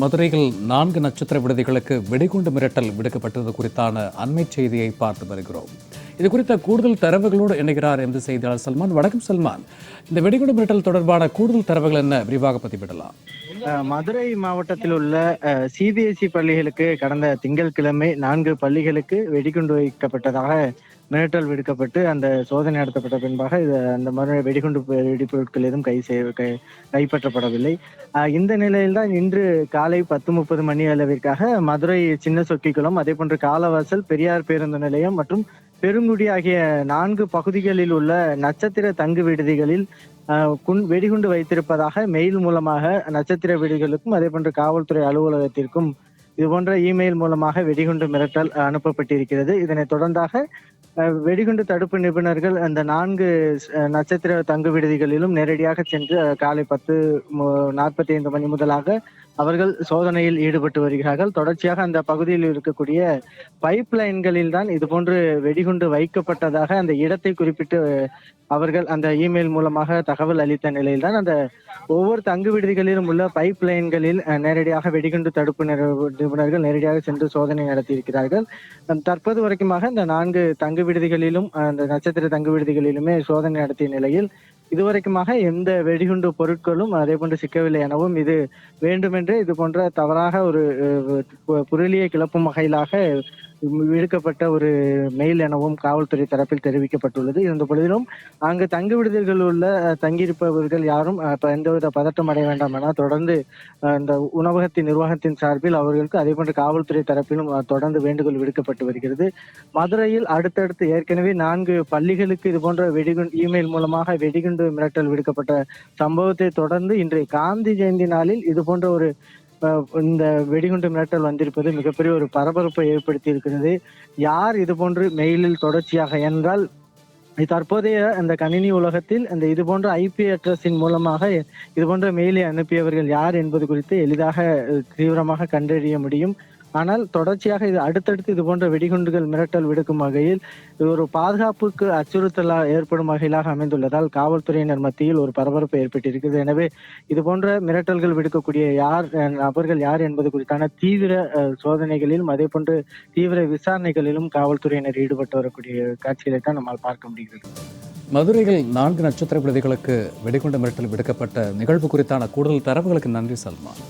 மதுரையில் 4 நட்சத்திர விடுதிகளுக்கு வெடிகுண்டு மிரட்டல் விடுக்கப்பட்டது குறித்தான அண்மை செய்தியை பார்த்து வருகிறோம். இது குறித்த கூடுதல் தரவுகளோடு இணைகிறார் எமது செய்தியாளர் சல்மான். வணக்கம் சல்மான். இந்த வெடிகுண்டு மிரட்டல் தொடர்பான கூடுதல் தரவுகள் என்ன, விரிவாக பதிவிடலாம்? மதுரை மாவட்டத்தில் உள்ள சிபிஎஸ்இ பள்ளிகளுக்கு கடந்த திங்கட்கிழமை 4 பள்ளிகளுக்கு வெடிகுண்டு வைக்கப்பட்டதாக மிரட்டல் விடுக்கப்பட்டு அந்த சோதனை நடத்தப்பட்ட பின்பாக அந்த வெடிகுண்டு வெடிப்பொருட்கள் எதுவும் கைப்பற்றப்படவில்லை. இந்த நிலையில்தான் இன்று காலை 10:30 மணி அளவிற்காக மதுரை சின்ன சொக்கிக்குளம், அதே போன்று காலவாசல், பெரியார் பேருந்து நிலையம் மற்றும் பெருங்குடி ஆகிய 4 பகுதிகளில் உள்ள நட்சத்திர தங்கு விடுதிகளில் வெடிகுண்டு வைத்திருப்பதாக மெயில் மூலமாக நட்சத்திர விடுதிகளுக்கும் அதே போன்று காவல்துறை அலுவலகத்திற்கும் இது போன்ற இமெயில் மூலமாக வெடிகுண்டு மிரட்டல் அனுப்பப்பட்டிருக்கிறது. இதனைத் தொடர்ந்தாக வெடிகுண்டு தடுப்பு நிபுணர்கள் அந்த 4 நட்சத்திர தங்கு விடுதிகளிலும் நேரடியாக சென்று காலை 10:45 மணி முதலாக அவர்கள் சோதனையில் ஈடுபட்டு வருகிறார்கள். தொடர்ச்சியாக அந்த பகுதியில் இருக்கக்கூடிய பைப் லைன்களில் தான் இது போன்று வெடிகுண்டு வைக்கப்பட்டதாக அந்த இடத்தை குறிப்பிட்டு அவர்கள் அந்த இமெயில் மூலமாக தகவல் அளித்த நிலையில்தான் அந்த ஒவ்வொரு தங்கு விடுதிகளிலும் உள்ள பைப் லைன்களில் நேரடியாக வெடிகுண்டு தடுப்பு நிபுணர்கள் நேரடியாக சென்று சோதனை நடத்தியிருக்கிறார்கள். தற்போது வரைக்குமாக இந்த 4 தங்கு விடுதிகளிலும் அந்த நட்சத்திர தங்கு விடுதிகளிலுமே சோதனை நடத்திய நிலையில் இதுவரைக்குமாக எந்த வெடிகுண்டு பொருட்களும் அதே போன்று சிக்கவில்லை எனவும், இது வேண்டுமென்றே இது போன்ற தவறாக ஒரு புரளியை கிளப்பும் வகையிலாக விடுக்கப்பட்ட ஒரு மெயில் எனவும் காவல்துறை தரப்பில் தெரிவிக்கப்பட்டுள்ளது. இருந்த பொழுதிலும் அங்கு தங்கு விடுதிகளில் உள்ள தங்கியிருப்பவர்கள் யாரும் எந்தவித பதட்டம் அடைய வேண்டாம் என தொடர்ந்து அந்த உணவகத்தின் நிர்வாகத்தின் சார்பில் அவர்களுக்கு அதே போன்று காவல்துறை தரப்பிலும் தொடர்ந்து வேண்டுகோள் விடுக்கப்பட்டு வருகிறது. மதுரையில் அடுத்தடுத்து ஏற்கனவே 4 பள்ளிகளுக்கு இது போன்ற வெடிகுண்டு இமெயில் மூலமாக வெடிகுண்டு மிரட்டல் விடுக்கப்பட்ட சம்பவத்தை தொடர்ந்து இன்றைய காந்தி ஜெயந்தி நாளில் இது போன்ற ஒரு இந்த வெடிகுண்டு மிரட்டல் வந்திருப்பது மிகப்பெரிய ஒரு பரபரப்பை ஏற்படுத்தி இருக்கிறது. யார் இது போன்று மெயிலில் தொடர்ச்சியாக என்றால் தற்போதைய அந்த கணினி உலகத்தில் அந்த இது போன்ற ஐபி அட்ரஸின் மூலமாக இது போன்ற மெயிலை அனுப்பியவர்கள் யார் என்பது குறித்து எளிதாக தீவிரமாக கண்டறிய முடியும். ஆனால் தொடர்ச்சியாக இது அடுத்தடுத்து இது போன்ற வெடிகுண்டுகள் மிரட்டல் விடுக்கும் வகையில் இது ஒரு பாதுகாப்புக்கு அச்சுறுத்தல் ஏற்படும் வகையிலாக அமைந்துள்ளதால் காவல்துறையினர் மத்தியில் ஒரு பரபரப்பு ஏற்பட்டிருக்கிறது. எனவே இது போன்ற மிரட்டல்கள் விடுக்கக்கூடிய நபர்கள் யார் என்பது குறித்தான தீவிர சோதனைகளிலும் அதே போன்று தீவிர விசாரணைகளிலும் காவல்துறையினர் ஈடுபட்டு வரக்கூடிய காட்சிகளை தான் நம்மால் பார்க்க முடிகிறது. மதுரையில் 4 நட்சத்திர விடுதிகளுக்கு வெடிகுண்டு மிரட்டல் விடுக்கப்பட்ட நிகழ்வு குறித்தான கூடுதல் தரவுகளுக்கு நன்றி சல்மான்.